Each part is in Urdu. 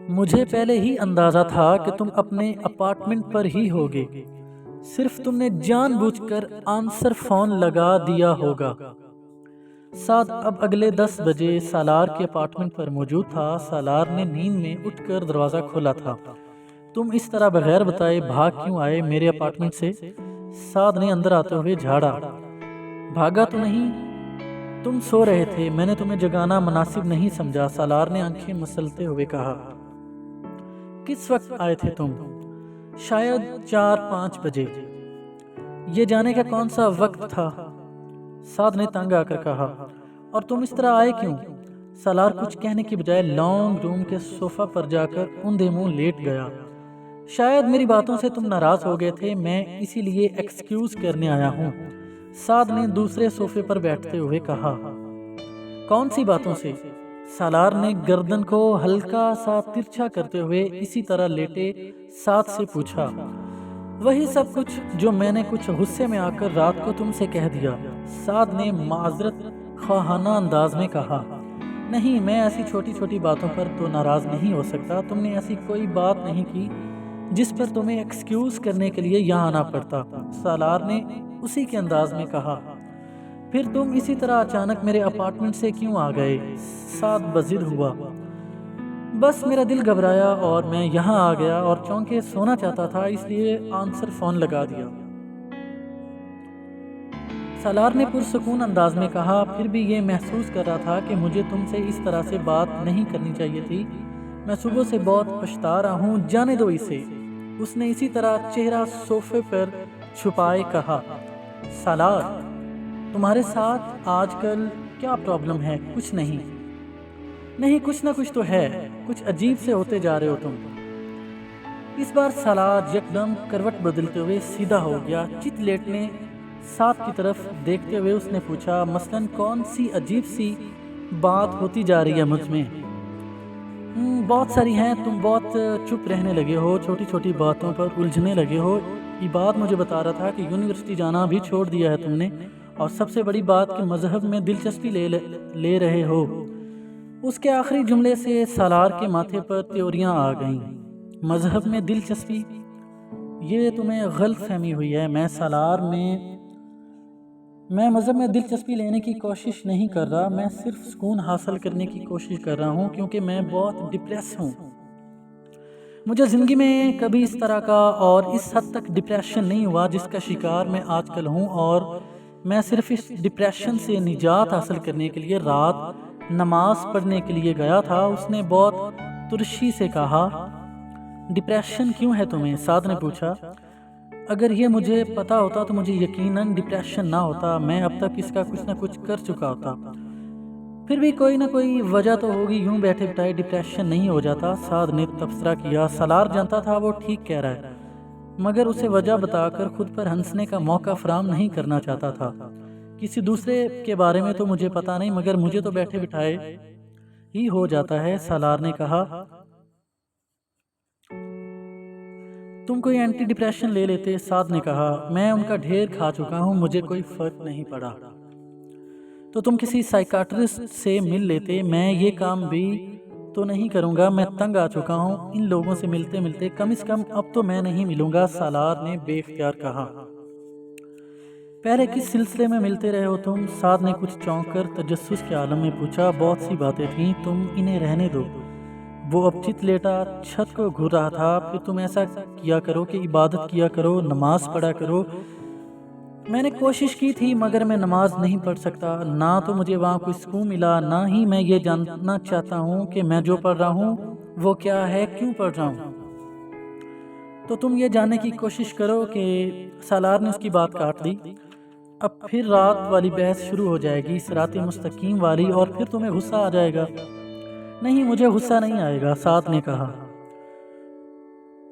مجھے پہلے ہی اندازہ تھا کہ تم اپنے اپارٹمنٹ پر ہی ہوگے، صرف تم نے جان بوجھ کر آنسر فون لگا دیا ہوگا۔ سعد اب اگلے 10 بجے سالار کے اپارٹمنٹ پر موجود تھا۔ سالار نے نیند میں اٹھ کر دروازہ کھولا تھا۔ تم اس طرح بغیر بتائے بھاگ کیوں آئے میرے اپارٹمنٹ سے؟ سعد نے اندر آتے ہوئے جھاڑا۔ بھاگا تو نہیں، تم سو رہے تھے، میں نے تمہیں جگانا مناسب نہیں سمجھا، سالار نے آنکھیں مسلتے ہوئے کہا۔ کس وقت آئے تھے تم؟ شاید 4-5 بجے۔ یہ جانے کا کون سا وقت تھا؟ سعد نے تنگ آ کر کہا۔ اور تم اس طرح آئے کیوں؟ سالار کچھ کہنے کی بجائے لانگ روم کے صوفہ پر جا کر اندھے منہ لیٹ گیا۔ شاید میری باتوں سے تم ناراض ہو گئے تھے، میں اسی لیے ایکسکیوز کرنے آیا ہوں، سعد نے دوسرے صوفے پر بیٹھتے ہوئے کہا۔ کون سی باتوں سے؟ سالار نے گردن کو ہلکا سا ترچھا کرتے ہوئے اسی طرح لیٹے سعد سے پوچھا۔ وہی سب کچھ جو میں نے کچھ غصے میں آ کر رات کو تم سے کہہ دیا، سعد نے معذرت خواہانہ انداز میں کہا۔ نہیں، میں ایسی چھوٹی چھوٹی باتوں پر تو ناراض نہیں ہو سکتا، تم نے ایسی کوئی بات نہیں کی جس پر تمہیں ایکسکیوز کرنے کے لیے یہاں آنا پڑتا، سالار نے اسی کے انداز میں کہا۔ پھر تم اسی طرح اچانک میرے اپارٹمنٹ سے کیوں آ گئے؟ سعد بضد ہوا۔ بس میرا دل گھبرایا اور میں یہاں آ گیا اور چونکہ سونا چاہتا تھا اس لیے آنسر فون لگا دیا، سالار نے پرسکون انداز میں کہا۔ پھر بھی یہ محسوس کر رہا تھا کہ مجھے تم سے اس طرح سے بات نہیں کرنی چاہیے تھی، میں صبح سے بہت پچھتا رہا ہوں، جانے دو اسے، اس نے اسی طرح چہرہ صوفے پر چھپائے کہا۔ سالار، تمہارے ساتھ آج کل کیا پرابلم ہے؟ کچھ نہیں کچھ نہ کچھ تو ہے، کچھ عجیب سے ہوتے جا رہے ہو تم۔ اس بار سالار یکدم کروٹ بدلتے ہوئے سیدھا ہو گیا، چت لیٹنے سعد کی طرف دیکھتے ہوئے اس نے پوچھا، مثلاً کون سی عجیب سی بات ہوتی جا رہی ہے مجھ میں؟ بہت ساری ہیں، تم بہت چپ رہنے لگے ہو، چھوٹی چھوٹی باتوں پر الجھنے لگے ہو، یہ بات مجھے بتا رہا تھا کہ یونیورسٹی جانا بھی چھوڑ دیا ہے تم نے، اور سب سے بڑی بات کہ مذہب میں دلچسپی لے رہے ہو۔ اس کے آخری جملے سے سالار کے ماتھے پر تیوریاں آ گئیں۔ مذہب میں دلچسپی؟ یہ تمہیں غلط فہمی ہوئی ہے، میں مذہب میں دلچسپی لینے کی کوشش نہیں کر رہا، میں صرف سکون حاصل کرنے کی کوشش کر رہا ہوں، کیونکہ میں بہت ڈپریس ہوں۔ مجھے زندگی میں کبھی اس طرح کا اور اس حد تک ڈپریشن نہیں ہوا جس کا شکار میں آج کل ہوں، اور میں صرف اس ڈپریشن سے نجات حاصل کرنے کے لیے رات نماز پڑھنے کے لیے گیا تھا۔ اس نے بہت ترشی سے کہا۔ ڈپریشن کیوں ہے تمہیں؟ سعد نے پوچھا۔ اگر یہ مجھے پتا ہوتا تو مجھے یقیناً ڈپریشن نہ ہوتا، میں اب تک اس کا کچھ نہ کچھ کر چکا ہوتا۔ پھر بھی کوئی نہ کوئی وجہ تو ہوگی، یوں بیٹھے بٹھائے ڈپریشن نہیں ہو جاتا، سعد نے تبصرہ کیا۔ سالار جانتا تھا وہ ٹھیک کہہ رہا ہے، مگر اسے وجہ بتا کر خود پر ہنسنے کا موقع فراہم نہیں کرنا چاہتا تھا۔ کسی دوسرے کے بارے میں تو مجھے پتا نہیں، مگر مجھے تو بیٹھے بٹھائے ہی ہو جاتا ہے، سالار نے کہا۔ تم کوئی اینٹی ڈپریشن لے لیتے، سعد نے کہا۔ میں ان کا ڈھیر کھا چکا ہوں، مجھے کوئی فرق نہیں پڑا۔ تو تم کسی سائیکاٹرسٹ سے مل لیتے، میں یہ کام بھی تو نہیں کروں گا، میں تنگ آ چکا ہوں ان لوگوں سے ملتے ملتے، کم از کم اب تو میں نہیں ملوں گا، سالار نے بے اختیار کہا۔ پہلے کس سلسلے میں ملتے رہے ہو تم؟ سعد نے کچھ چونک کر تجسس کے عالم میں پوچھا۔ بہت سی باتیں تھیں، تم انہیں رہنے دو۔ وہ اب چت لیٹا چھت کو گھور رہا تھا۔ پھر تم ایسا کیا کرو کہ عبادت کیا کرو، نماز پڑھا کرو۔ میں نے کوشش کی تھی مگر میں نماز نہیں پڑھ سکتا، نہ تو مجھے وہاں کوئی سکون ملا، نہ ہی میں یہ جاننا چاہتا ہوں کہ میں جو پڑھ رہا ہوں وہ کیا ہے، کیوں پڑھ رہا ہوں۔ تو تم یہ جاننے کی کوشش کرو کہ سالار نے اس کی بات کاٹ دی۔ اب پھر رات والی بحث شروع ہو جائے گی، صراط مستقیم والی، اور پھر تمہیں غصہ آ جائے گا۔ نہیں، مجھے غصہ نہیں آئے گا، سعد نے کہا۔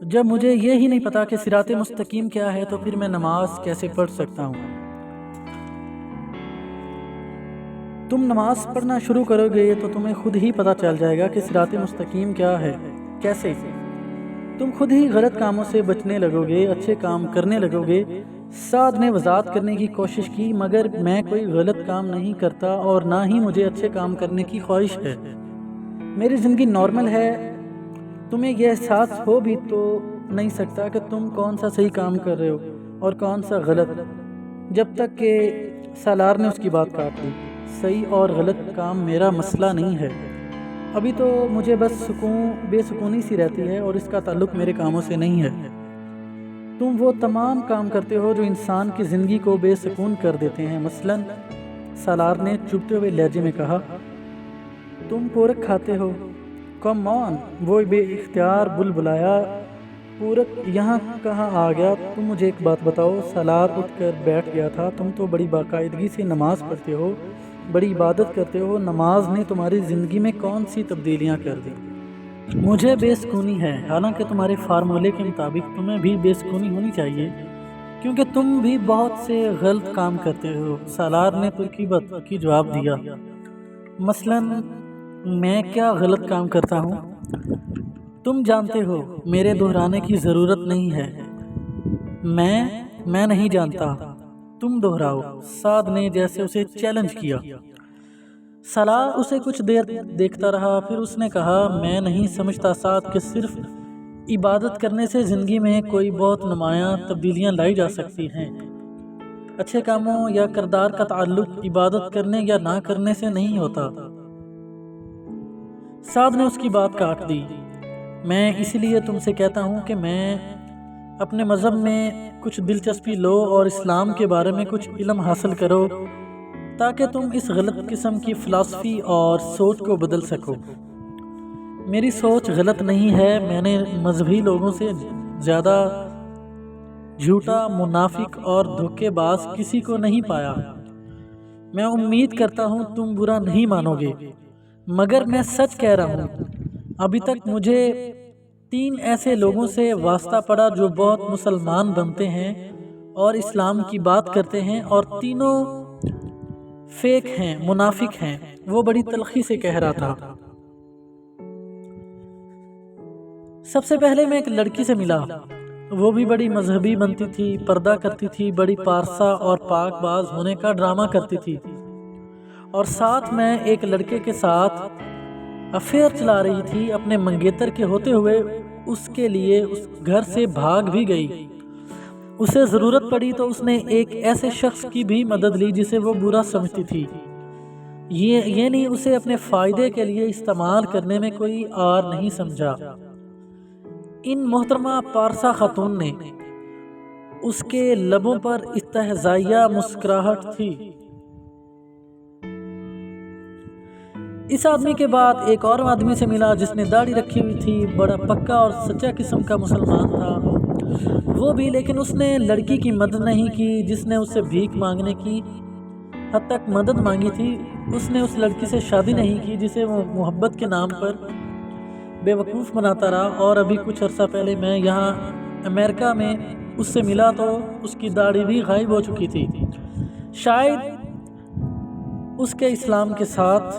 جب مجھے یہ ہی نہیں پتا کہ صراط مستقیم کیا ہے تو پھر میں نماز کیسے پڑھ سکتا ہوں؟ تم نماز پڑھنا شروع کرو گے تو تمہیں خود ہی پتا چل جائے گا کہ صراط مستقیم کیا ہے۔ کیسے؟ تم خود ہی غلط کاموں سے بچنے لگو گے، اچھے کام کرنے لگو گے۔ سعد نے وضاحت کرنے کی کوشش کی، مگر میں کوئی غلط کام نہیں کرتا اور نہ ہی مجھے اچھے کام کرنے کی خواہش ہے، میری زندگی نارمل ہے، تمہیں یہ احساس ہو بھی تو نہیں سکتا کہ تم کون سا صحیح کام کر رہے ہو اور کون سا غلط، جب تک کہ سالار نے اس کی بات کاٹ دی۔ صحیح اور غلط کام میرا مسئلہ نہیں ہے، ابھی تو مجھے بس بے سکونی سی رہتی ہے اور اس کا تعلق میرے کاموں سے نہیں ہے۔ تم وہ تمام کام کرتے ہو جو انسان کی زندگی کو بے سکون کر دیتے ہیں۔ مثلاً سالار نے چبھتے ہوئے لہجے میں کہا، تم پورک کھاتے ہو۔ کم آن، وہ بے اختیار بلایا، پورک یہاں کہاں آ گیا؟ تم مجھے ایک بات بتاؤ۔ سالار اٹھ کر بیٹھ گیا تھا۔ تم تو بڑی باقاعدگی سے نماز پڑھتے ہو، بڑی عبادت کرتے ہو، نماز نے تمہاری زندگی میں کون سی تبدیلیاں کر دی؟ مجھے بے سکونی ہے، حالانکہ تمہارے فارمولے کے مطابق تمہیں بھی بے سکونی ہونی چاہیے، کیونکہ تم بھی بہت سے غلط کام کرتے ہو۔ سالار نے ترکی بدترکی جواب دیا، مثلاً میں کیا غلط کام کرتا ہوں؟ تم جانتے ہو، میرے دہرانے کی ضرورت نہیں ہے۔ میں نہیں جانتا، تم دہراؤ، سعد نے جیسے اسے چیلنج کیا۔ سالار اسے کچھ دیر دیکھتا رہا، پھر اس نے کہا، میں نہیں سمجھتا سعد کہ صرف عبادت کرنے سے زندگی میں کوئی بہت نمایاں تبدیلیاں لائی جا سکتی ہیں۔ اچھے کاموں یا کردار کا تعلق عبادت کرنے یا نہ کرنے سے نہیں ہوتا۔ سعد نے اس کی بات کاٹ دی، میں اسی لیے تم سے کہتا ہوں کہ میں اپنے مذہب میں کچھ دلچسپی لو اور اسلام کے بارے میں کچھ علم حاصل کرو، تاکہ تم اس غلط قسم کی فلسفی اور سوچ کو بدل سکو۔ میری سوچ غلط نہیں ہے، میں نے مذہبی لوگوں سے زیادہ جھوٹا، منافق اور دھوکے باز کسی کو نہیں پایا۔ میں امید کرتا ہوں تم برا نہیں مانو گے، مگر میں سچ کہہ رہا ہوں۔ ابھی تک مجھے 3 ایسے لوگوں سے واسطہ پڑا جو بہت مسلمان بنتے ہیں اور اسلام کی بات کرتے ہیں، اور تینوں فیک ہیں، منافق ہیں۔ وہ بڑی تلخی سے کہہ رہا تھا۔ سب سے پہلے میں ایک لڑکی سے ملا، وہ بھی بڑی مذہبی بنتی تھی، پردہ کرتی تھی، بڑی پارسا اور پاک باز ہونے کا ڈرامہ کرتی تھی، اور ساتھ میں ایک لڑکے کے ساتھ افیئر چلا رہی تھی۔ اپنے منگیتر کے ہوتے ہوئے اس کے لیے اس گھر سے بھاگ بھی گئی۔ اسے ضرورت پڑی تو اس نے ایک ایسے شخص کی بھی مدد لی جسے وہ برا سمجھتی تھی، یعنی اسے اپنے فائدے کے لیے استعمال کرنے میں کوئی آر نہیں سمجھا۔ ان محترمہ پارسا خاتون نے، اس کے لبوں پر استہزائیہ مسکراہٹ تھی۔ اس آدمی کے بعد ایک اور آدمی سے ملا جس نے داڑھی رکھی ہوئی تھی، بڑا پکا اور سچا قسم کا مسلمان تھا وہ بھی، لیکن اس نے لڑکی کی مدد نہیں کی جس نے اس سے بھیک مانگنے کی حد تک مدد مانگی تھی۔ اس نے اس لڑکی سے شادی نہیں کی جسے وہ محبت کے نام پر بے وقوف بناتا رہا، اور ابھی کچھ عرصہ پہلے میں یہاں امریکہ میں اس سے ملا تو اس کی داڑھی بھی غائب ہو چکی تھی۔ شاید اس کے اسلام کے ساتھ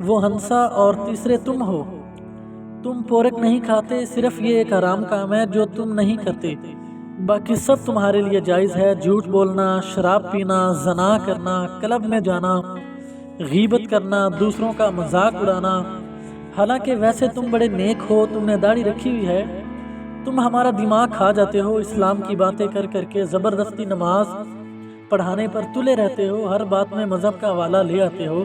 وہ ہنسا، اور تیسرے تم ہو۔ تم پورک نہیں کھاتے، صرف یہ ایک حرام کام ہے جو تم نہیں کرتے، باقی سب تمہارے لیے جائز ہے۔ جھوٹ بولنا، شراب پینا، زنا کرنا، کلب میں جانا، غیبت کرنا، دوسروں کا مذاق اڑانا۔ حالانکہ ویسے تم بڑے نیک ہو، تم نے داڑھی رکھی ہوئی ہے، تم ہمارا دماغ کھا جاتے ہو، اسلام کی باتیں کر کر کے زبردستی نماز پڑھانے پر تلے رہتے ہو، ہر بات میں مذہب کا حوالہ لے آتے ہو،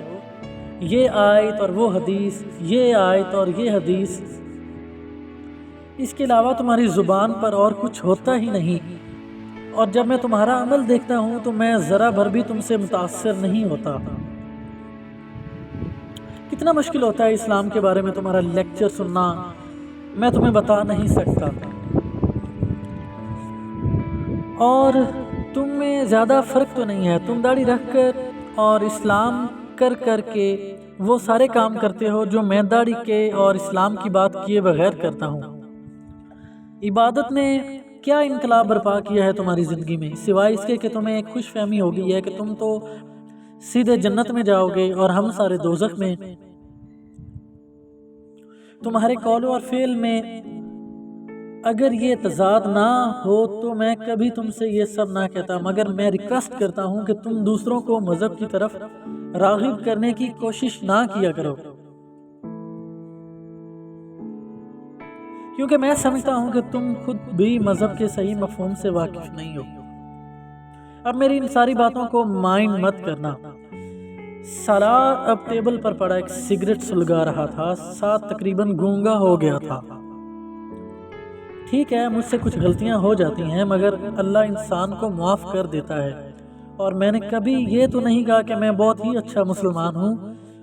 یہ آیت اور وہ حدیث، یہ آیت اور یہ حدیث۔ اس کے علاوہ تمہاری زبان پر اور کچھ ہوتا ہی نہیں، اور جب میں تمہارا عمل دیکھتا ہوں تو میں ذرا بھر بھی تم سے متاثر نہیں ہوتا۔ کتنا مشکل ہوتا ہے اسلام کے بارے میں تمہارا لیکچر سننا، میں تمہیں بتا نہیں سکتا۔ اور تم میں زیادہ فرق تو نہیں ہے، تم داڑھی رکھ کر اور اسلام کر کر کے وہ سارے کام کرتے ہو جو میں داڑھی کے اور اسلام کی بات کیے بغیر کرتا ہوں۔ عبادت نے کیا انقلاب برپا کیا ہے تمہاری زندگی میں، سوائے اس کے کہ تمہیں ایک خوش فہمی ہو گئی ہے کہ تم تو سیدھے جنت میں جاؤ گے اور ہم سارے دوزخ میں۔ تمہارے قول اور فعل میں اگر یہ تضاد نہ ہو تو میں کبھی تم سے یہ سب نہ کہتا، مگر میں ریکویسٹ کرتا ہوں کہ تم دوسروں کو مذہب کی طرف راغب کرنے کی کوشش نہ کیا کرو۔ کیونکہ میں سمجھتا ہوں کہ تم خود بھی مذہب کے صحیح مفہوم سے واقف نہیں ہو۔ اب میری ان ساری باتوں کو مائنڈ مت کرنا۔ سالار اب ٹیبل پر پڑا ایک سگریٹ سلگا رہا تھا، ساتھ تقریباً گونگا ہو گیا تھا۔ ٹھیک ہے، مجھ سے کچھ غلطیاں ہو جاتی ہیں، مگر اللہ انسان کو معاف کر دیتا ہے، اور میں نے کبھی یہ تو نہیں کہا کہ میں بہت ہی اچھا مسلمان ہوں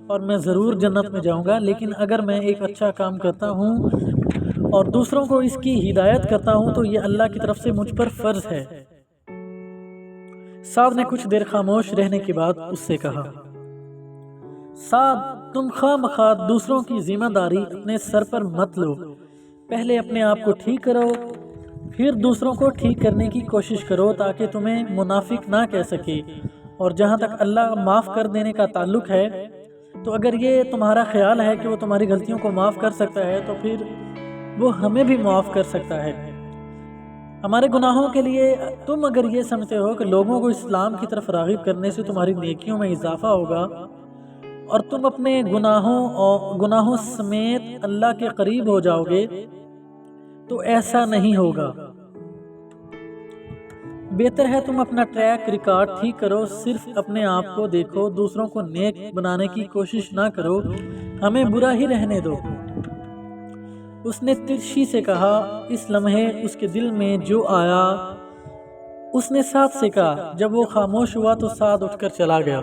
اور میں ضرور جنت میں جاؤں گا، لیکن اگر میں ایک اچھا کام کرتا ہوں اور دوسروں کو اس کی ہدایت کرتا ہوں تو یہ اللہ کی طرف سے مجھ پر فرض ہے۔ سعد نے کچھ دیر خاموش رہنے کے بعد اس سے کہا، سعد، تم خواہ مخواہ دوسروں کی ذمہ داری اپنے سر پر مت لو۔ پہلے اپنے آپ کو ٹھیک کرو، پھر دوسروں کو ٹھیک کرنے کی کوشش کرو تاکہ تمہیں منافق نہ کہہ سکے۔ اور جہاں تک اللہ معاف کر دینے کا تعلق ہے، تو اگر یہ تمہارا خیال ہے کہ وہ تمہاری غلطیوں کو معاف کر سکتا ہے تو پھر وہ ہمیں بھی معاف کر سکتا ہے۔ ہمارے گناہوں کے لیے تم اگر یہ سمجھتے ہو کہ لوگوں کو اسلام کی طرف راغب کرنے سے تمہاری نیکیوں میں اضافہ ہوگا اور تم اپنے گناہوں سمیت اللہ کے قریب ہو جاؤ گے، تو ایسا نہیں ہوگا۔ بہتر ہے تم اپنا ٹریک ریکارڈ ٹھیک کرو، صرف اپنے آپ کو دیکھو، دوسروں کو نیک بنانے کی کوشش نہ کرو، ہمیں برا ہی رہنے دو۔ اس نے ترشی سے کہا۔ اس لمحے اس کے دل میں جو آیا اس نے سعد سے کہا۔ جب وہ خاموش ہوا تو سعد اٹھ کر چلا گیا۔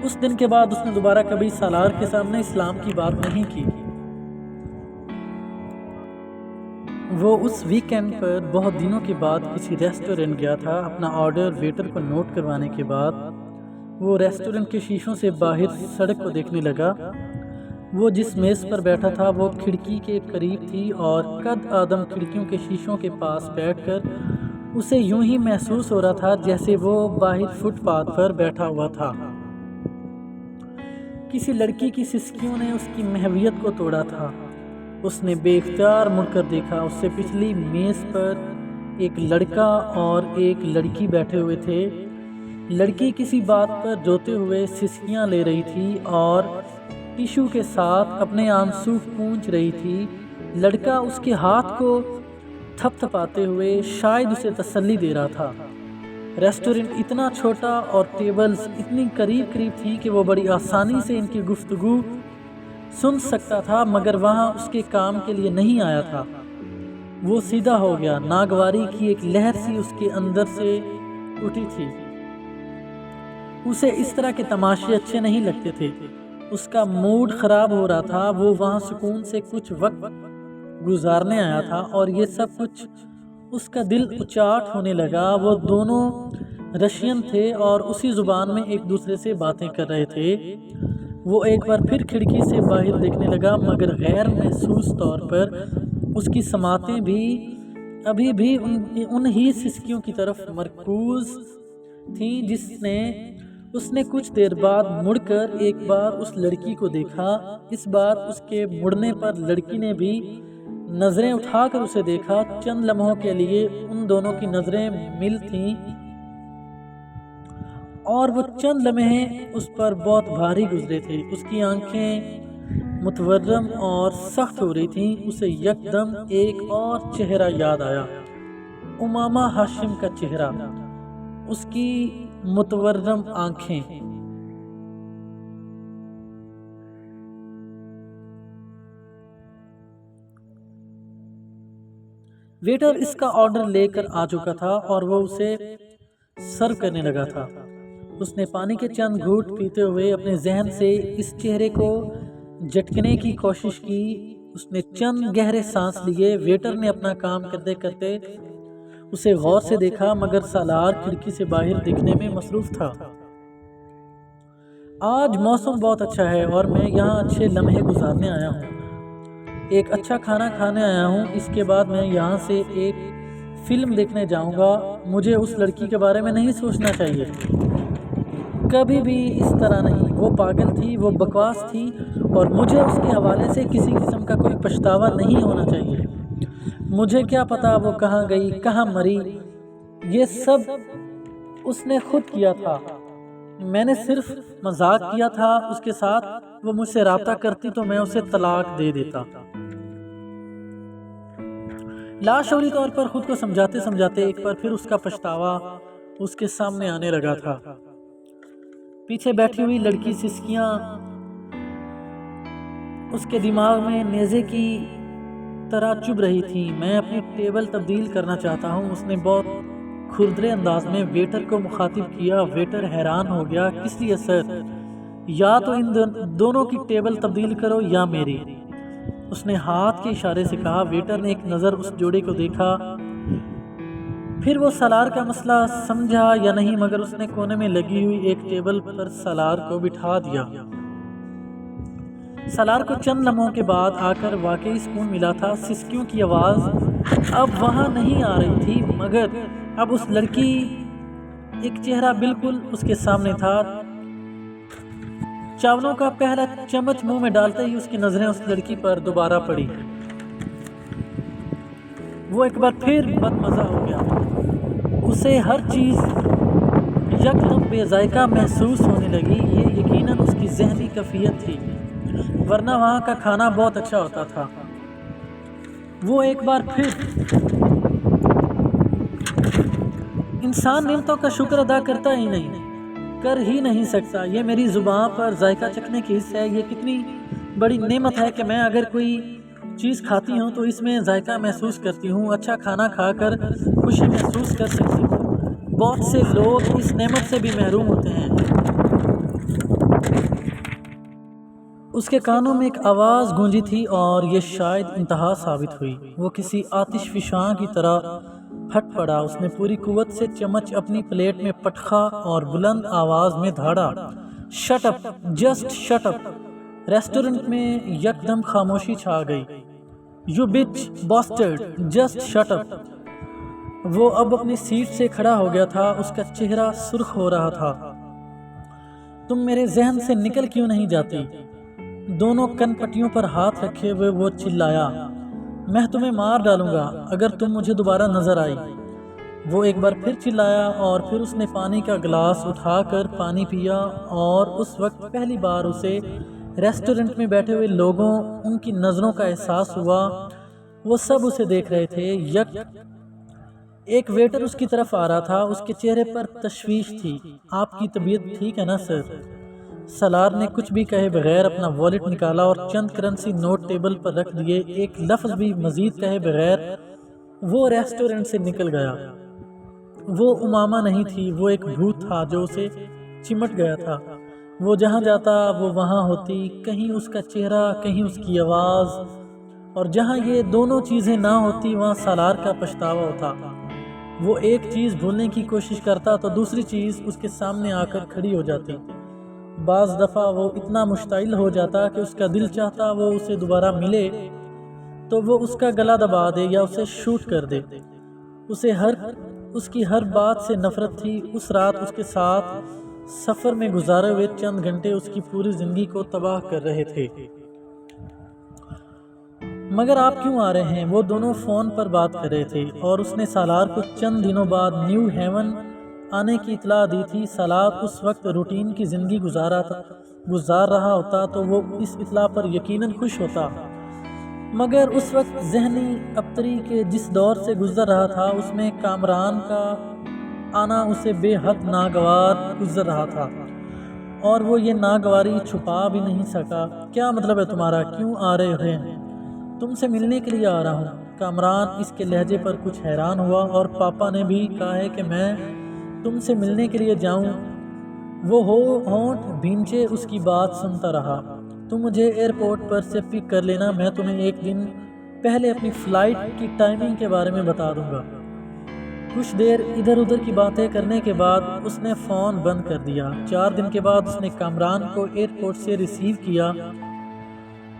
اس دن کے بعد اس نے دوبارہ کبھی سالار کے سامنے اسلام کی بات نہیں کی۔ وہ اس ویکینڈ پر بہت دنوں کے بعد کسی ریسٹورنٹ گیا تھا۔ اپنا آرڈر ویٹر کو نوٹ کروانے کے بعد وہ ریسٹورنٹ کے شیشوں سے باہر سڑک کو دیکھنے لگا۔ وہ جس میز پر بیٹھا تھا وہ کھڑکی کے قریب تھی اور قد آدم کھڑکیوں کے شیشوں کے پاس بیٹھ کر اسے یوں ہی محسوس ہو رہا تھا جیسے وہ باہر فٹ پاتھ پر بیٹھا ہوا تھا۔ کسی لڑکی کی سسکیوں نے اس کی محویت کو توڑا تھا۔ اس نے بے اختیار مڑ کر دیکھا۔ اس سے پچھلی میز پر ایک لڑکا اور ایک لڑکی بیٹھے ہوئے تھے۔ لڑکی کسی بات پر روتے ہوئے سسکیاں لے رہی تھی اور ٹیشو کے ساتھ اپنے آنسو پونچھ رہی تھی۔ لڑکا اس کے ہاتھ کو تھپ تھپاتے ہوئے شاید اسے تسلی دے رہا تھا۔ ریسٹورنٹ اتنا چھوٹا اور ٹیبلز اتنی قریب تھی کہ وہ بڑی آسانی سے ان کی گفتگو سن سکتا تھا، مگر وہاں اس کے کام کے لیے نہیں آیا تھا۔ وہ سیدھا ہو گیا۔ ناگواری کی ایک لہر سی اس کے اندر سے اٹھی تھی۔ اسے اس طرح کے تماشے اچھے نہیں لگتے تھے۔ اس کا موڈ خراب ہو رہا تھا۔ وہ وہاں سکون سے کچھ وقت گزارنے آیا تھا اور یہ سب کچھ اس کا دل اچاٹ ہونے لگا۔ وہ دونوں رشین تھے اور اسی زبان میں ایک دوسرے سے باتیں کر رہے تھے۔ وہ ایک بار پھر کھڑکی سے باہر دیکھنے لگا، مگر غیر محسوس طور پر اس کی سماعتیں بھی ابھی بھی انہی سسکیوں کی طرف مرکوز تھیں۔ اس نے کچھ دیر بعد مڑ کر ایک بار اس لڑکی کو دیکھا۔ اس بار اس کے مڑنے پر لڑکی نے بھی نظریں اٹھا کر اسے دیکھا۔ چند لمحوں کے لیے ان دونوں کی نظریں مل تھیں اور وہ چند لمحے اس پر بہت بھاری گزرے تھے۔ اس کی آنکھیں متورم اور سخت ہو رہی تھیں۔ اسے یکدم ایک اور چہرہ یاد آیا، امامہ ہاشم کا چہرہ، اس کی متورم آنکھیں۔ ویٹر اس کا آرڈر لے کر آ چکا تھا اور وہ اسے سرو کرنے لگا تھا۔ اس نے پانی کے چند گھونٹ پیتے ہوئے اپنے ذہن سے اس چہرے کو جھٹکنے کی کوشش کی۔ اس نے چند گہرے سانس لیے۔ ویٹر نے اپنا کام کرتے کرتے اسے غور سے دیکھا، مگر سالار کھڑکی سے باہر دیکھنے میں مصروف تھا۔ آج موسم بہت اچھا ہے اور میں یہاں اچھے لمحے گزارنے آیا ہوں۔ ایک اچھا کھانا کھانے آیا ہوں۔ اس کے بعد میں یہاں سے ایک فلم دیکھنے جاؤں گا۔ مجھے اس لڑکی کے بارے میں نہیں سوچنا چاہیے، کبھی بھی اس طرح نہیں۔ وہ پاگل تھی، وہ بکواس تھی اور مجھے اس کے حوالے سے کسی قسم کا کوئی پچھتاوا نہیں ہونا چاہیے۔ مجھے کیا پتا وہ کہاں گئی، کہاں مری۔ یہ سب اس نے خود کیا تھا، میں نے صرف مذاق کیا تھا اس کے ساتھ۔ وہ مجھ سے رابطہ کرتی تو میں اسے طلاق دے دیتا۔ لاشعوری طور پر خود کو سمجھاتے سمجھاتے ایک بار پھر اس کا پچھتاوا اس کے سامنے آنے لگا تھا۔ پیچھے بیٹھی ہوئی لڑکی سسکیاں اس کے دماغ میں نیزے کی طرح چبھ رہی تھی۔ میں اپنی ٹیبل تبدیل کرنا چاہتا ہوں، اس نے بہت کھردرے انداز میں ویٹر کو مخاطب کیا۔ ویٹر حیران ہو گیا، کس لیے سر؟ یا تو ان دونوں کی ٹیبل تبدیل کرو یا میری، اس نے ہاتھ کے اشارے سے کہا۔ ویٹر نے ایک نظر اس جوڑے کو دیکھا، پھر وہ سالار کا مسئلہ سمجھا یا نہیں، مگر اس نے کونے میں لگی ہوئی ایک ٹیبل پر سالار کو بٹھا دیا۔ سالار کو چند لمحوں کے بعد آ کر واقعی سکون ملا تھا۔ سسکیوں کی آواز اب وہاں نہیں آ رہی تھی، مگر اب اس لڑکی ایک چہرہ بالکل اس کے سامنے تھا۔ چاولوں کا پہلا چمچ منہ میں ڈالتے ہی اس کی نظریں اس لڑکی پر دوبارہ پڑی۔ وہ ایک بار پھر بد مزہ ہو گیا۔ اسے ہر چیز یکدم بے ذائقہ محسوس ہونے لگی۔ یہ یقیناً اس کی ذہنی کیفیت تھی، ورنہ وہاں کا کھانا بہت اچھا ہوتا تھا۔ وہ ایک بار پھر انسان نعمتوں کا شکر ادا کرتا ہی نہیں، کر ہی نہیں سکتا۔ یہ میری زبان پر ذائقہ چکھنے کی حص ہے۔ یہ کتنی بڑی نعمت ہے کہ میں اگر کوئی چیز کھاتی ہوں تو اس میں ذائقہ محسوس کرتی ہوں، اچھا کھانا کھا کر خوشی محسوس کر سکتی ہوں۔ بہت سے لوگ اس نعمت سے بھی محروم ہوتے ہیں۔ اس کے کانوں میں ایک آواز گونجی تھی اور یہ شاید انتہا ثابت ہوئی۔ وہ کسی آتش فشاں کی طرح پھٹ پڑا۔ اس نے پوری قوت سے چمچ اپنی پلیٹ میں پٹخا اور بلند آواز میں دھاڑا، shut up, just shut up. Restaurant میں یکدم خاموشی چھا گئی۔ یو بچ باسٹرڈ، جسٹ شٹ اپ۔ وہ اب اپنی سیٹ سے کھڑا ہو گیا تھا، اس کا چہرہ سرخ ہو رہا تھا۔ تم میرے ذہن سے نکل کیوں نہیں جاتی؟ دونوں کن پٹیوں پر ہاتھ رکھے ہوئے وہ چلایا، میں تمہیں مار ڈالوں گا اگر تم مجھے دوبارہ نظر آئی۔ وہ ایک بار پھر چلایا اور پھر اس نے پانی کا گلاس اٹھا کر پانی پیا، اور اس وقت پہلی بار اسے ریسٹورنٹ میں بیٹھے ہوئے لوگوں، ان کی نظروں کا احساس ہوا۔ وہ سب اسے دیکھ رہے تھے۔ ایک ویٹر اس کی طرف آ رہا تھا، اس کے چہرے پر تشویش تھی۔ آپ کی طبیعت ٹھیک ہے نا سر؟ سالار نے کچھ بھی کہے بغیر اپنا والیٹ نکالا اور چند کرنسی نوٹ ٹیبل پر رکھ دیے۔ ایک لفظ بھی مزید کہے بغیر وہ ریسٹورنٹ سے نکل گیا۔ وہ امامہ نہیں تھی، وہ ایک بھوت تھا جو اسے چمٹ گیا تھا۔ وہ جہاں جاتا وہ وہاں ہوتی، کہیں اس کا چہرہ، کہیں اس کی آواز، اور جہاں یہ دونوں چیزیں نہ ہوتی وہاں سالار کا پچھتاوا ہوتا۔ وہ ایک چیز بھولنے کی کوشش کرتا تو دوسری چیز اس کے سامنے آ کر کھڑی ہو جاتی۔ بعض دفعہ وہ اتنا مشتعل ہو جاتا کہ اس کا دل چاہتا وہ اسے دوبارہ ملے تو وہ اس کا گلا دبا دے یا اسے شوٹ کر دے۔ اس کی ہر بات سے نفرت تھی۔ اس رات اس کے ساتھ سفر میں گزارے ہوئے چند گھنٹے اس کی پوری زندگی کو تباہ کر رہے تھے۔ مگر آپ کیوں آ رہے ہیں؟ وہ دونوں فون پر بات کر رہے تھے، اور اس نے سالار کو چند دنوں بعد نیو ہیون آنے کی اطلاع دی تھی۔ سالار اس وقت روٹین کی زندگی گزار رہا ہوتا تو وہ اس اطلاع پر یقیناً خوش ہوتا، مگر اس وقت ذہنی ابتری کے جس دور سے گزر رہا تھا اس میں کامران کا آنا اسے بے حد ناگوار گزر رہا تھا، اور وہ یہ ناگواری چھپا بھی نہیں سکا۔ کیا مطلب ہے تمہارا؟ کیوں آ رہے ہیں؟ تم سے ملنے کے لیے آ رہا ہوں۔ کامران اس کے لہجے پر کچھ حیران ہوا، اور پاپا نے بھی کہا ہے کہ میں تم سے ملنے کے لیے جاؤں۔ وہ ہونٹ بھینچے اس کی بات سنتا رہا۔ تم مجھے ایئرپورٹ پر سے پک کر لینا، میں تمہیں ایک دن پہلے اپنی فلائٹ کی ٹائمنگ کے بارے میں بتا دوں گا۔ کچھ دیر ادھر ادھر کی باتیں کرنے کے بعد اس نے فون بند کر دیا۔ 4 دن کے بعد اس نے کامران کو ایئرپورٹ سے ریسیو کیا۔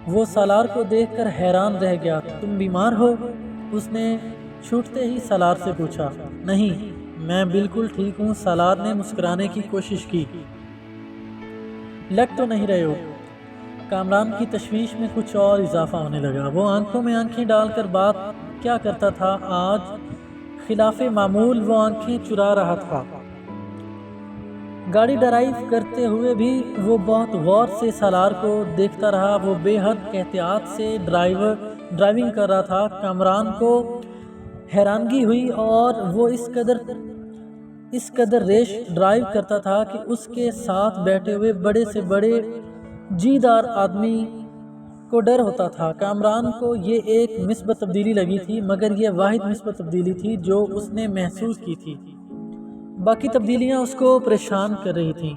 وہ سالار کو دیکھ کر حیران رہ گیا۔ تم بیمار ہو؟ اس نے چھوٹتے ہی سالار سے پوچھا۔ نہیں، میں بالکل ٹھیک ہوں، سالار نے مسکرانے کی کوشش کی۔ لگ تو نہیں رہے ہو؟ کامران کی تشویش میں کچھ اور اضافہ ہونے لگا۔ وہ آنکھوں میں آنکھیں ڈال کر بات کیا کرتا تھا، آج خلاف معمول وہ آنکھیں چرا رہا تھا۔ گاڑی ڈرائیو کرتے ہوئے بھی وہ بہت غور سے سالار کو دیکھتا رہا۔ وہ بے حد احتیاط سے ڈرائیونگ کر رہا تھا۔ کامران کو حیرانگی ہوئی اور وہ اس قدر ریش ڈرائیو کرتا تھا کہ اس کے ساتھ بیٹھے ہوئے بڑے سے بڑے جیدار آدمی کو ڈر ہوتا تھا۔ کامران کو یہ ایک مثبت تبدیلی لگی تھی، مگر یہ واحد مثبت تبدیلی تھی جو اس نے محسوس کی تھی۔ باقی تبدیلیاں اس کو پریشان کر رہی تھیں۔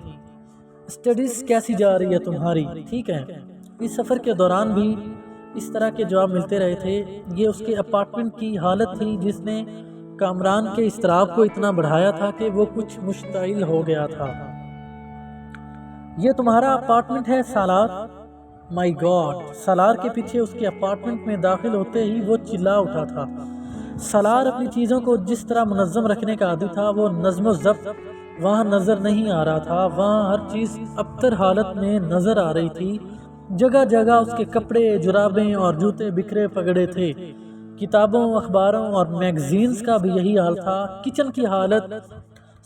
اسٹڈیز کیسی جا رہی ہے تمہاری؟ ٹھیک ہے۔ اس سفر کے دوران بھی اس طرح کے جواب ملتے رہے تھے۔ یہ اس کے اپارٹمنٹ کی حالت تھی جس نے کامران کے اضطراب کو اتنا بڑھایا تھا کہ وہ کچھ مشتعل ہو گیا تھا۔ یہ تمہارا اپارٹمنٹ ہے سالار؟ مائی گاڈ! سالار کے پیچھے اس کے اپارٹمنٹ میں داخل ہوتے ہی وہ چلا اٹھا تھا۔ سالار اپنی چیزوں کو جس طرح منظم رکھنے کا عادی تھا، وہ نظم و ضبط وہاں نظر نہیں آ رہا تھا۔ وہاں ہر چیز ابتر حالت میں نظر آ رہی تھی۔ جگہ جگہ اس کے کپڑے، جرابیں اور جوتے بکھرے پگڑے تھے۔ کتابوں، اخباروں اور میگزینز کا بھی یہی حال تھا۔ کچن کی حالت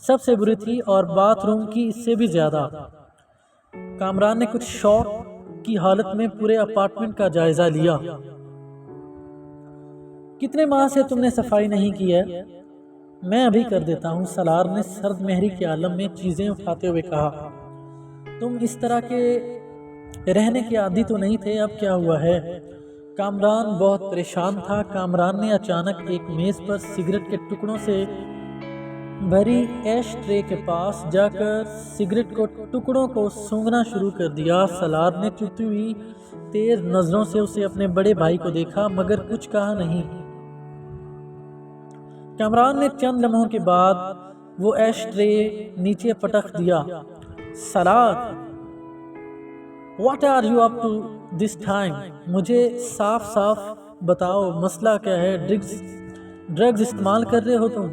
سب سے بری تھی اور باتھ روم کی اس سے بھی زیادہ۔ کامران نے کچھ شوق کی حالت میں پورے اپارٹمنٹ کا جائزہ لیا۔ کتنے ماہ سے تم نے صفائی نہیں کی ہے؟ میں ابھی کر دیتا ہوں، سالار نے سرد مہری کے عالم میں چیزیں اٹھاتے ہوئے کہا۔ تم اس طرح کے رہنے کے عادی تو نہیں تھے، اب کیا ہوا ہے؟ کامران بہت پریشان تھا۔ کامران نے اچانک ایک میز پر سگریٹ کے ٹکڑوں سے بھری ایش ٹرے کے پاس جا کر سگریٹ کو ٹکڑوں کو سونگھنا شروع کر دیا۔ سالار نے چبھتی ہوئی تیز نظروں سے اسے اپنے بڑے بھائی کو دیکھا، مگر کچھ کہا نہیں۔ کامران نے چند لمحوں کے بعد وہ ایش ٹرے نیچے پٹخ دیا۔ Salar, what are you up to this time? مجھے صاف صاف بتاؤ، مسئلہ کیا ہے؟ ڈرگز استعمال کر رہے ہو تم؟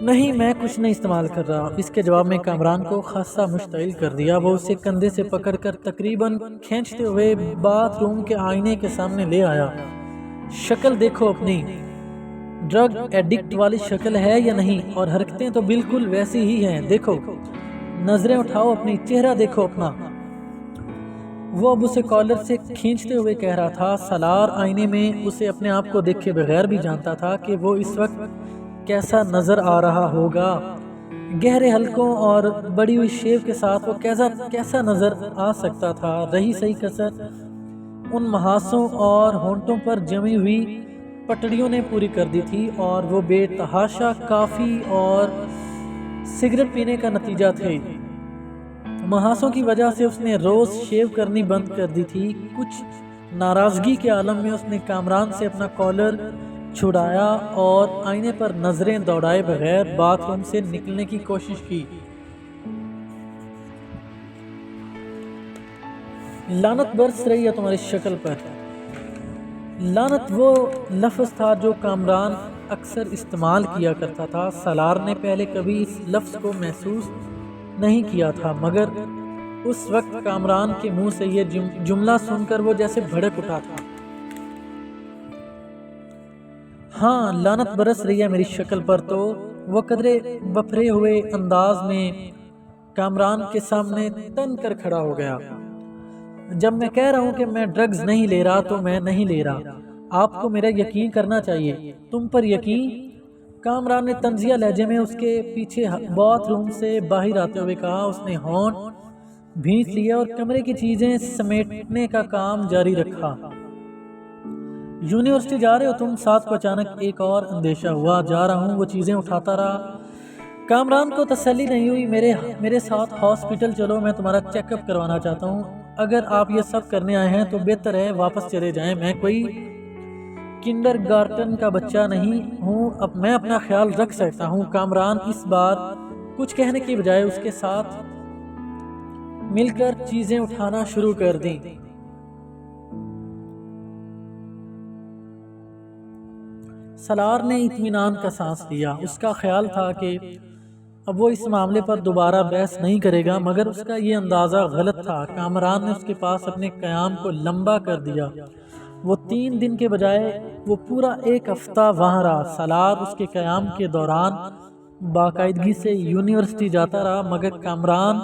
نہیں، میں کچھ نہیں استعمال کر رہا۔ اس کے جواب میں کامران کو خاصا مشتعل کر دیا۔ وہ اسے کندھے سے پکڑ کر تقریباً کھینچتے ہوئے باتھ روم کے آئینے کے سامنے لے آیا۔ شکل دیکھو اپنی، ڈرگ ایڈکٹ والی شکل ہے یا نہیں؟ اور حرکتیں تو بالکل ویسی ہی ہیں، دیکھو، نظریں اٹھاؤ اپنی، چہرہ دیکھو اپنا۔ وہ اب اسے کالر سے کھینچتے ہوئے کہہ رہا تھا۔ سالار آئینے میں اسے اپنے آپ کو دیکھے بغیر بھی جانتا تھا کہ وہ اس وقت کیسا نظر آ رہا ہوگا۔ گہرے حلقوں اور بڑی ہوئی شیو کے ساتھ وہ کیسا نظر آ سکتا تھا؟ رہی صحیح کسر ان محاسوں اور ہونٹوں پر جمی ہوئی پٹڑیوں نے پوری کر دی تھی، اور وہ بے تحاشا کافی اور سگریٹ پینے کا نتیجہ تھے۔ محاسوں کی وجہ سے اس نے روز شیو کرنی بند کر دی تھی۔ کچھ ناراضگی کے عالم میں اس نے کامران سے اپنا کالر چھڑایا اور آئینے پر نظریں دوڑائے بغیر باتھ روم سے نکلنے کی کوشش کی۔ لعنت برس رہی ہے تمہاری شکل پر۔ لعنت وہ لفظ تھا جو کامران اکثر استعمال کیا کرتا تھا۔ سالار نے پہلے کبھی اس لفظ کو محسوس نہیں کیا تھا، مگر اس وقت کامران کے منہ سے یہ جملہ سن کر وہ جیسے بھڑک اٹھا تھا۔ ہاں، لعنت برس رہی ہے میری شکل پر۔ تو وہ قدرے بپھرے ہوئے انداز میں کامران کے سامنے تن کر کھڑا ہو گیا۔ جب میں کہہ رہا ہوں کہ میں ڈرگز نہیں لے رہا تو میں نہیں لے رہا۔ آپ کو میرا یقین کرنا چاہیے۔ تم پر یقین؟ کامران نے طنزیہ لہجے میں اس کے پیچھے باتھ روم سے باہر آتے ہوئے کہا۔ اس نے ہونٹ بھینچ لیا اور کمرے کی چیزیں سمیٹنے کا کام جاری رکھا۔ یونیورسٹی جا رہے ہو تم؟ ساتھ کو اچانک ایک اور اندیشہ ہوا۔ جا رہا ہوں، وہ چیزیں اٹھاتا رہا۔ کامران کو تسلی نہیں ہوئی۔ میرے ساتھ ہاسپٹل چلو، میں تمہارا چیک اپ کروانا چاہتا ہوں۔ اگر آپ یہ سب کرنے آئے ہیں تو بہتر ہے واپس چلے جائیں۔ میں کوئی کنڈرگارٹن کا بچہ نہیں ہوں، اب میں اپنا خیال رکھ سکتا ہوں۔ کامران اس بار کچھ کہنے کی بجائے اس کے ساتھ مل کر چیزیں اٹھانا شروع کر دیں۔ سالار نے اطمینان کا سانس لیا۔ اس کا خیال تھا کہ اب وہ اس معاملے پر دوبارہ بحث نہیں کرے گا، مگر اس کا یہ اندازہ غلط تھا۔ کامران نے اس کے پاس اپنے قیام کو لمبا کر دیا۔ وہ 3 دن کے بجائے وہ پورا 1 ہفتہ وہاں رہا۔ سالار اس کے قیام کے دوران باقاعدگی سے یونیورسٹی جاتا رہا، مگر کامران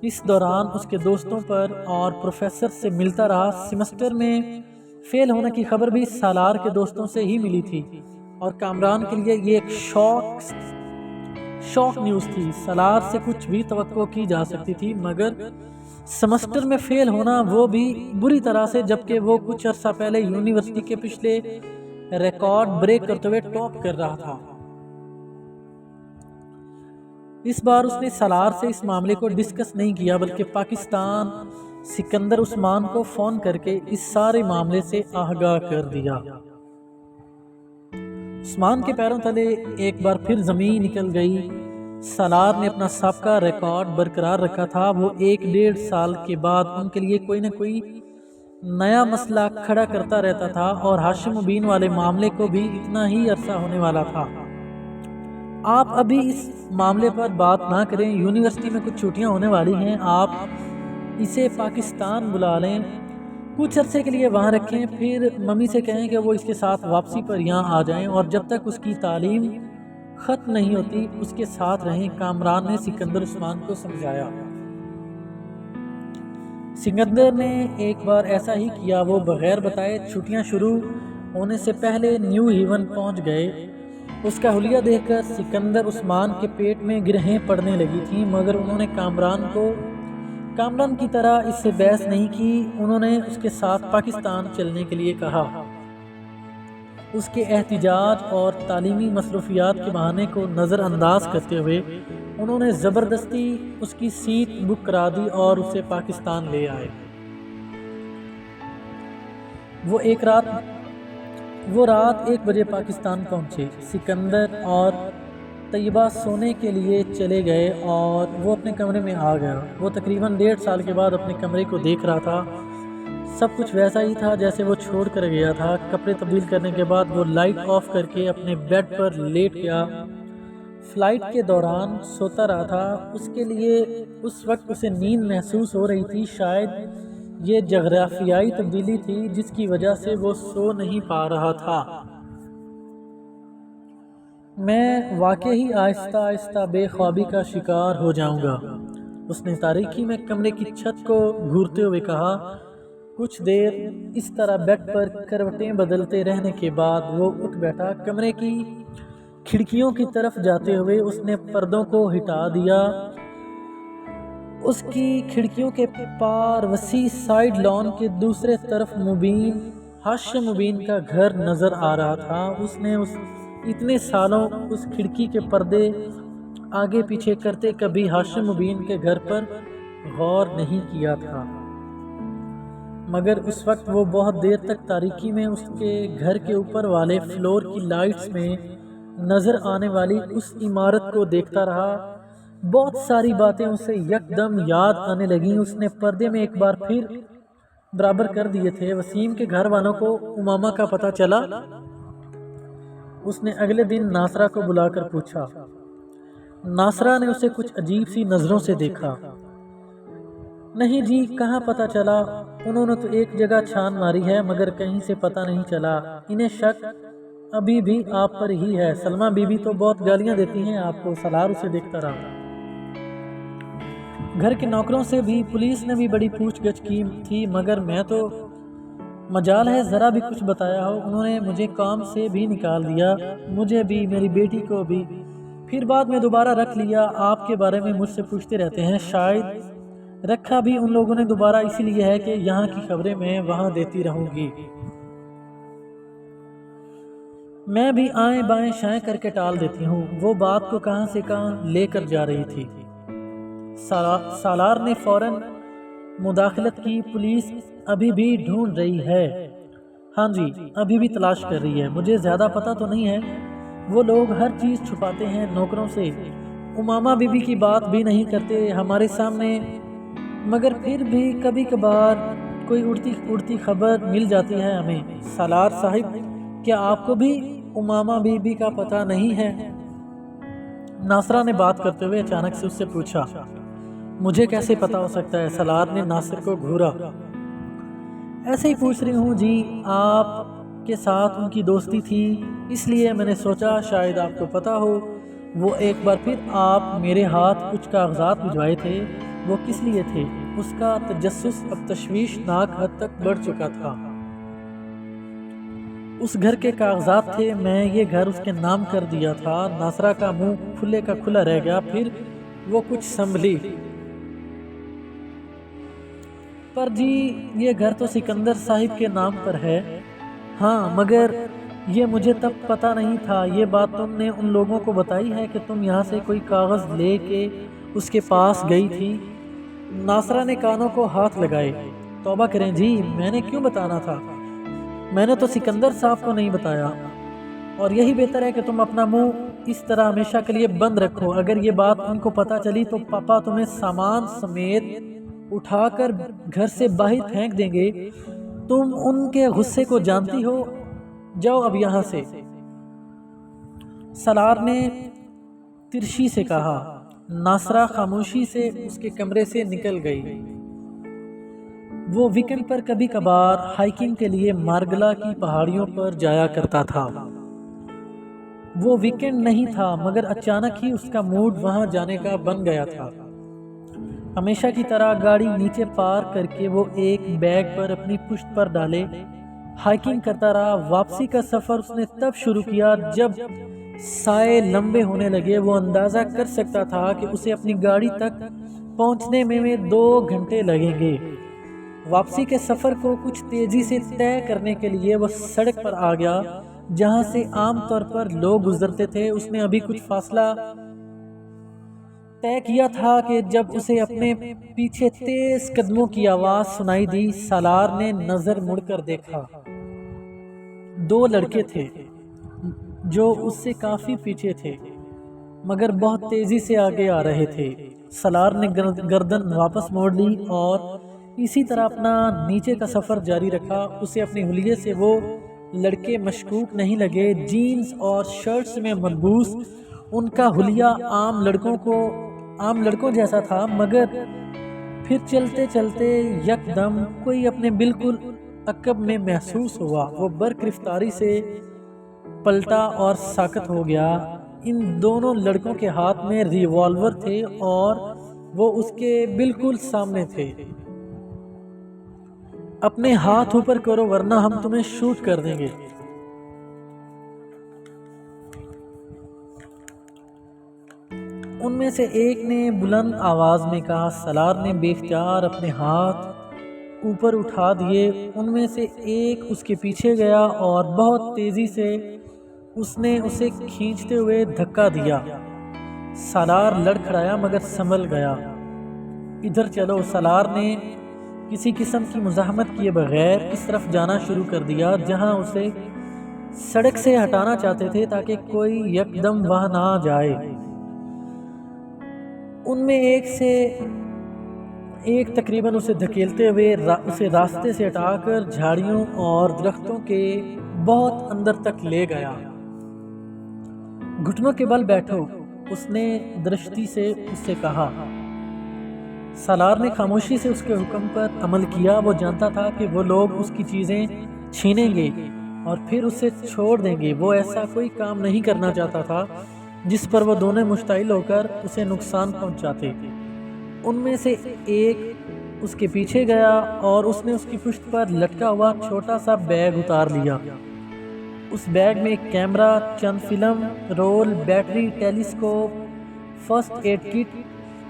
اس دوران اس کے دوستوں پر اور پروفیسر سے ملتا رہا۔ سیمسٹر میں فیل ہونے کی خبر بھی سالار کے دوستوں سے ہی ملی تھی اور کامران کے لیے یہ ایک شوق نیوز تھی۔ سالار سے کچھ بھی توقع کی جا سکتی تھی، مگر سمسٹر میں فیل ہونا وہ بھی بری طرح سے، جبکہ وہ کچھ عرصہ پہلے یونیورسٹی کے پچھلے ریکارڈ بریک کرتے ہوئے ٹاپ کر رہا تھا۔ اس بار اس نے سالار سے اس معاملے کو ڈسکس نہیں کیا، بلکہ پاکستان سکندر عثمان کو فون کر کے اس سارے معاملے سے آگاہ کر دیا۔ عثمان کے پیروں تلے ایک بار پھر زمین نکل گئی۔ سالار نے اپنا سابقہ ریکارڈ برقرار رکھا تھا۔ وہ 1-1.5 سال کے بعد ان کے لیے کوئی نہ کوئی نیا مسئلہ کھڑا کرتا رہتا تھا، اور ہاشم مبین والے معاملے کو بھی اتنا ہی عرصہ ہونے والا تھا۔ آپ ابھی اس معاملے پر بات نہ کریں، یونیورسٹی میں کچھ چھٹیاں ہونے والی ہیں، آپ اسے پاکستان بلا لیں، کچھ عرصے کے لیے وہاں رکھیں، پھر ممی سے کہیں کہ وہ اس کے ساتھ واپسی پر یہاں آ جائیں، اور جب تک اس کی تعلیم ختم نہیں ہوتی اس کے ساتھ رہیں۔ کامران نے سکندر عثمان کو سمجھایا۔ سکندر نے ایک بار ایسا ہی کیا، وہ بغیر بتائے چھٹیاں شروع ہونے سے پہلے نیو ہیون پہنچ گئے۔ اس کا حلیہ دیکھ کر سکندر عثمان کے پیٹ میں گرہیں پڑنے لگی تھیں، مگر انہوں نے کامران کی طرح اس سے بحث نہیں کی۔ انہوں نے اس کے ساتھ پاکستان چلنے کے لیے کہا۔ اس کے احتجاج اور تعلیمی مصروفیات کے بہانے کو نظر انداز کرتے ہوئے انہوں نے زبردستی اس کی سیٹ بک کرا دی اور اسے پاکستان لے آئے۔ وہ رات 1 بجے پاکستان پہنچے۔ سکندر اور طیبہ سونے کے لیے چلے گئے اور وہ اپنے کمرے میں آ گیا۔ وہ تقریباً 1.5 سال کے بعد اپنے کمرے کو دیکھ رہا تھا۔ سب کچھ ویسا ہی تھا جیسے وہ چھوڑ کر گیا تھا۔ کپڑے تبدیل کرنے کے بعد وہ لائٹ آف کر کے اپنے بیڈ پر لیٹ گیا۔ فلائٹ کے دوران سوتا رہا تھا۔ اس کے لیے اس وقت اسے نیند محسوس ہو رہی تھی۔ شاید یہ جغرافیائی تبدیلی تھی جس کی وجہ سے وہ سو نہیں پا رہا تھا۔ میں واقعی آہستہ آہستہ بے خوابی کا شکار ہو جاؤں گا، اس نے تاریکی میں کمرے کی چھت کو گھورتے ہوئے کہا۔ کچھ دیر اس طرح بیڈ پر کروٹیں بدلتے رہنے کے بعد وہ اٹھ بیٹھا۔ کمرے کی کھڑکیوں کی طرف جاتے ہوئے اس نے پردوں کو ہٹا دیا۔ اس کی کھڑکیوں کے پار وسیع سائیڈ لان کے دوسرے طرف ہاشم مبین کا گھر نظر آ رہا تھا۔ اس نے اتنے سالوں اس کھڑکی کے پردے آگے پیچھے کرتے کبھی ہاشم مبین کے گھر پر غور نہیں کیا تھا، مگر اس وقت وہ بہت دیر تک تاریکی میں اس کے گھر کے اوپر والے فلور کی لائٹس میں نظر آنے والی اس عمارت کو دیکھتا رہا۔ بہت ساری باتیں اسے یکدم یاد آنے لگیں۔ اس نے پردے میں ایک بار پھر برابر کر دیے تھے۔ وسیم کے گھر والوں کو امامہ کا پتہ چلا؟ اس نے اگلے دن ناصرہ کو بلا کر پوچھا۔ ناصرہ نے اسے کچھ عجیب سی نظروں سے دیکھا۔ نہیں جی، کہاں پتہ چلا؟ انہوں نے تو ایک جگہ چھان ماری ہے مگر کہیں سے پتہ نہیں چلا۔ انہیں شک ابھی بھی آپ پر ہی ہے۔ سلمہ بی بی تو بہت گالیاں دیتی ہیں آپ کو۔ سالار اسے دیکھتا رہا۔ گھر کے نوکروں سے بھی پولیس نے بھی بڑی پوچھ گچھ کی تھی، مگر میں تو مجال ہے ذرا بھی کچھ بتایا ہو۔ انہوں نے مجھے کام سے بھی نکال دیا، مجھے بھی، میری بیٹی کو بھی، پھر بعد میں دوبارہ رکھ لیا۔ آپ کے بارے میں مجھ سے پوچھتے رہتے ہیں۔ شاید رکھا بھی ان لوگوں نے دوبارہ اسی لیے ہے کہ یہاں کی خبریں میں وہاں دیتی رہوں گی۔ میں بھی آئیں بائیں شائیں کر کے ٹال دیتی ہوں۔ وہ بات کو کہاں سے کہاں لے کر جا رہی تھی۔ سالار نے فوراً مداخلت کی۔ پولیس ابھی بھی ڈھونڈ رہی ہے؟ ہاں جی، ابھی بھی تلاش کر رہی ہے۔ مجھے زیادہ پتہ تو نہیں ہے، وہ لوگ ہر چیز چھپاتے ہیں نوکروں سے۔ امامہ بی بی کی بات بھی نہیں کرتے ہمارے سامنے، مگر پھر بھی کبھی کبھار کوئی اڑتی خبر مل جاتی ہے ہمیں۔ سالار صاحب، کیا آپ کو بھی امامہ بی بی کا پتہ نہیں ہے؟ ناصرہ نے بات کرتے ہوئے اچانک سے اس سے پوچھا۔ مجھے کیسے پتہ ہو سکتا ہے؟ سالار نے ناصر کو گھورا۔ ایسے ہی پوچھ رہی ہوں جی، آپ کے ساتھ ان کی دوستی تھی، اس لیے میں نے سوچا شاید آپ کو پتہ ہو۔ وہ ایک بار پھر آپ میرے ہاتھ کچھ کاغذات بھجوائے تھے، وہ کس لیے تھے؟ اس کا تجسس اب تشویشناک حد تک بڑھ چکا تھا۔ اس گھر کے کاغذات تھے، میں یہ گھر اس کے نام کر دیا تھا۔ ناصرہ کا منہ کھلے کا کھلا رہ گیا، پھر وہ کچھ سنبھلی۔ پر جی یہ گھر تو سکندر صاحب کے نام پر ہے۔ ہاں مگر یہ مجھے تب پتہ نہیں تھا۔ یہ بات تم نے ان لوگوں کو بتائی ہے کہ تم یہاں سے کوئی کاغذ لے کے اس کے پاس گئی تھی؟ ناصرہ نے کانوں کو ہاتھ لگائے۔ توبہ کریں جی، میں نے کیوں بتانا تھا؟ میں نے تو سکندر صاحب کو نہیں بتایا، اور یہی بہتر ہے کہ تم اپنا منہ اس طرح ہمیشہ کے لیے بند رکھو۔ اگر یہ بات ان کو پتہ چلی تو پاپا تمہیں سامان سمیت اٹھا کر گھر سے باہر پھینک دیں گے۔ تم ان کے غصے کو جانتی ہو۔ جاؤ اب یہاں سے۔ سالار نے ترشی سے کہا۔ ناصرہ خاموشی سے اس کے کمرے سے نکل گئی۔ وہ ویکنڈ پر کبھی کبھار ہائیکنگ کے لیے مارگلا کی پہاڑیوں پر جایا کرتا تھا۔ وہ ویکنڈ نہیں تھا مگر اچانک ہی اس کا موڈ وہاں جانے کا بن گیا تھا۔ ہمیشہ کی طرح گاڑی نیچے پارک کر کے وہ ایک بیگ پر اپنی پشت پر ڈالے ہائیکنگ کرتا رہا۔ واپسی کا سفر اس نے تب شروع کیا جب سائے لمبے ہونے لگے۔ وہ اندازہ کر سکتا تھا کہ اسے اپنی گاڑی تک پہنچنے میں 2 گھنٹے لگیں گے۔ واپسی کے سفر کو کچھ تیزی سے طے کرنے کے لیے وہ سڑک پر آ گیا جہاں سے عام طور پر لوگ گزرتے تھے۔ اس نے ابھی کچھ فاصلہ طے کیا تھا کہ جب اسے اپنے پیچھے تیز قدموں کی آواز سنائی دی۔ سالار نے نظر مڑ کر دیکھا۔ 2 لڑکے تھے جو اس سے کافی پیچھے تھے مگر بہت تیزی سے آگے آ رہے تھے۔ سالار نے گردن واپس موڑ لی اور اسی طرح اپنا نیچے کا سفر جاری رکھا۔ اسے اپنے حلیے سے وہ لڑکے مشکوک نہیں لگے۔ جینز اور شرٹس میں ملبوس ان کا حلیہ عام لڑکوں جیسا تھا، مگر پھر چلتے چلتے یکدم کوئی اپنے بالکل عقب میں محسوس ہوا۔ وہ برق رفتاری سے پلٹا اور ساکت ہو گیا۔ ان دونوں لڑکوں کے ہاتھ میں ریوالور تھے اور وہ اس کے بالکل سامنے تھے۔ اپنے ہاتھ اوپر کرو ورنہ ہم تمہیں شوٹ کر دیں گے۔ ان میں سے ایک نے بلند آواز میں کہا۔ سالار نے بے اختیار اپنے ہاتھ اوپر اٹھا دیے۔ ان میں سے ایک اس کے پیچھے گیا اور بہت تیزی سے اس نے اسے کھینچتے ہوئے دھکا دیا۔ سالار لڑکھڑایا مگر سنبھل گیا۔ ادھر چلو۔ سالار نے کسی قسم کی مزاحمت کیے بغیر اس طرف جانا شروع کر دیا جہاں اسے سڑک سے ہٹانا چاہتے تھے تاکہ کوئی یکدم وہاں نہ آ جائے۔ ان میں ایک تقریباً اسے دھکیلتے ہوئے اسے راستے سے ہٹا کر جھاڑیوں اور درختوں کے بہت اندر تک لے گیا۔ گھٹنوں کے بل بیٹھو، اس نے درشتی سے اس سے کہا۔ سالار نے خاموشی سے اس کے حکم پر عمل کیا۔ وہ جانتا تھا کہ وہ لوگ اس کی چیزیں چھینیں گے اور پھر اسے چھوڑ دیں گے۔ وہ ایسا کوئی کام نہیں کرنا چاہتا تھا جس پر وہ دونوں مشتعل ہو کر اسے نقصان پہنچاتے۔ ان میں سے ایک اس کے پیچھے گیا اور اس نے اس کی پشت پر لٹکا ہوا چھوٹا سا بیگ اتار لیا۔ اس بیگ میں ایک کیمرہ، چند film roll, battery, telescope, first aid kit,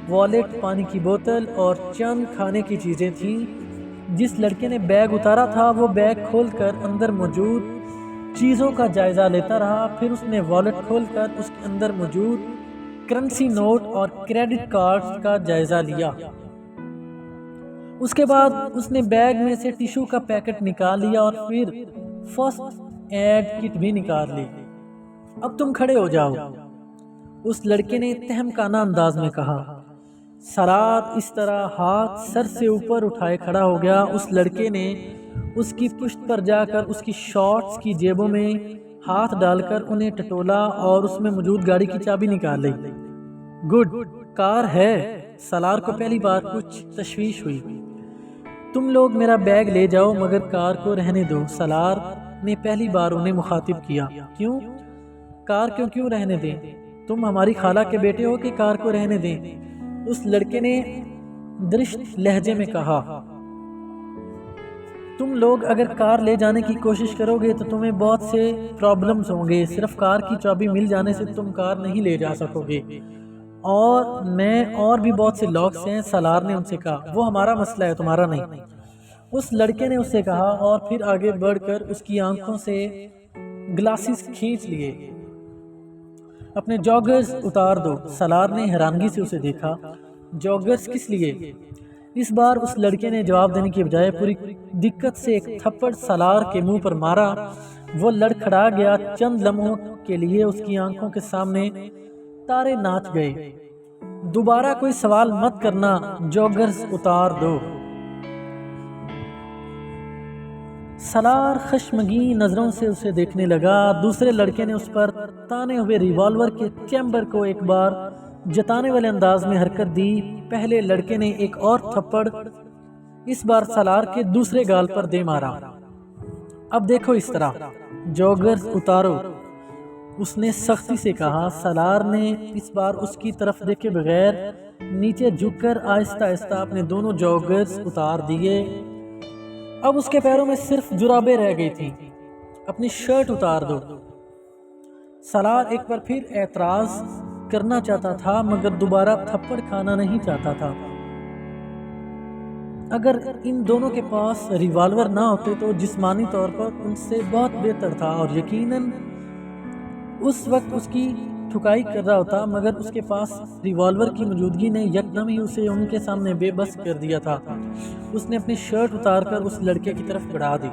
wallet, پانی کی بوتل اور چند کھانے کی چیزیں تھیں۔ جس لڑکے نے بیگ اتارا تھا وہ بیگ کھول کر اندر موجود چیزوں کا جائزہ لیتا رہا۔ پھر اس نے والیٹ کھول کر اس کے اندر موجود کرنسی نوٹ اور کریڈٹ کارڈز کا جائزہ لیا۔ اس کے بعد اس نے بیگ میں سے ٹشو کا پیکٹ نکال لیا اور پھر فرسٹ ایڈ کٹ بھی نکال لی۔ اب تم کھڑے ہو جاؤ، اس لڑکے نے تہمکانہ انداز میں کہا۔ سالار اس طرح ہاتھ سر سے اوپر اٹھائے کھڑا ہو گیا۔ اس لڑکے نے اس کی پشت پر جا کر اس کی شارٹس کی جیبوں میں ہاتھ ڈال کر انہیں ٹٹولا اور اس میں موجود گاڑی کی چابی نکال لی۔ گڈ، کار ہے۔ سالار کو پہلی بار کچھ تشویش ہوئی۔ تم لوگ میرا بیگ لے جاؤ مگر کار کو رہنے دو۔ سالار نے پہلی بار انہیں مخاطب کیا۔ کیوں؟ کار کیوں رہنے دیں؟ تم ہماری خالہ کے بیٹے ہو کہ کار کو رہنے دیں؟ اس لڑکے نے درشت لہجے میں کہا۔ تم لوگ اگر کار لے جانے کی کوشش کرو گے تو تمہیں بہت سے پرابلمز ہوں گے، صرف کار کی چابی مل جانے سے تم کار نہیں لے جا سکو گے، اور بھی بہت سے لاکس ہیں۔ سالار نے ان سے کہا، وہ ہمارا مسئلہ ہے، تمہارا نہیں۔ اس لڑکے نے اس سے کہا اور پھر آگے بڑھ کر اس کی آنکھوں سے گلاسز کھینچ لیے۔ اپنے جاگرز اتار دو۔ سالار نے حیرانگی سے اسے دیکھا، جاگرز کس لیے؟ اس بار اس لڑکے نے جواب دینے کی بجائے پوری دقت سے ایک تھپڑ سالار کے منہ پر مارا۔ وہ لڑکھڑا گیا۔ چند لمحوں کے لیے اس کی آنکھوں کے سامنے تارے ناچ گئے۔ دوبارہ کوئی سوال مت کرنا، جاگرز اتار دو۔ سالار خشمگین نظروں سے اسے دیکھنے لگا۔ دوسرے لڑکے نے اس پر تانے ہوئے ریوالور کے چیمبر کو ایک بار جتانے والے انداز میں حرکت دی۔ پہلے لڑکے نے ایک اور تھپڑ اس بار سالار کے دوسرے گال پر دے مارا۔ اب دیکھو اس طرح، جاگرز اتارو، اس نے سختی سے کہا۔ سالار نے اس بار اس کی طرف دیکھے بغیر نیچے جھک کر آہستہ آہستہ اپنے دونوں جاگرز اتار دیے۔ اب اس کے پیروں میں صرف جرابیں رہ گئی تھیں۔ اپنی شرٹ اتار دو۔ سالار ایک بار پھر اعتراض کرنا چاہتا تھا مگر دوبارہ تھپڑ کھانا نہیں چاہتا تھا۔ اگر ان دونوں کے پاس ریوالور نہ ہوتے تو جسمانی طور پر ان سے بہت بہتر تھا اور یقیناً اس وقت اس کی ٹھکائی کر رہا ہوتا، مگر اس کے پاس ریوالور کی موجودگی نے یکدم ہی اسے ان کے سامنے بے بس کر دیا تھا۔ اس نے اپنی شرٹ اتار کر اس لڑکے کی طرف بڑھا دی۔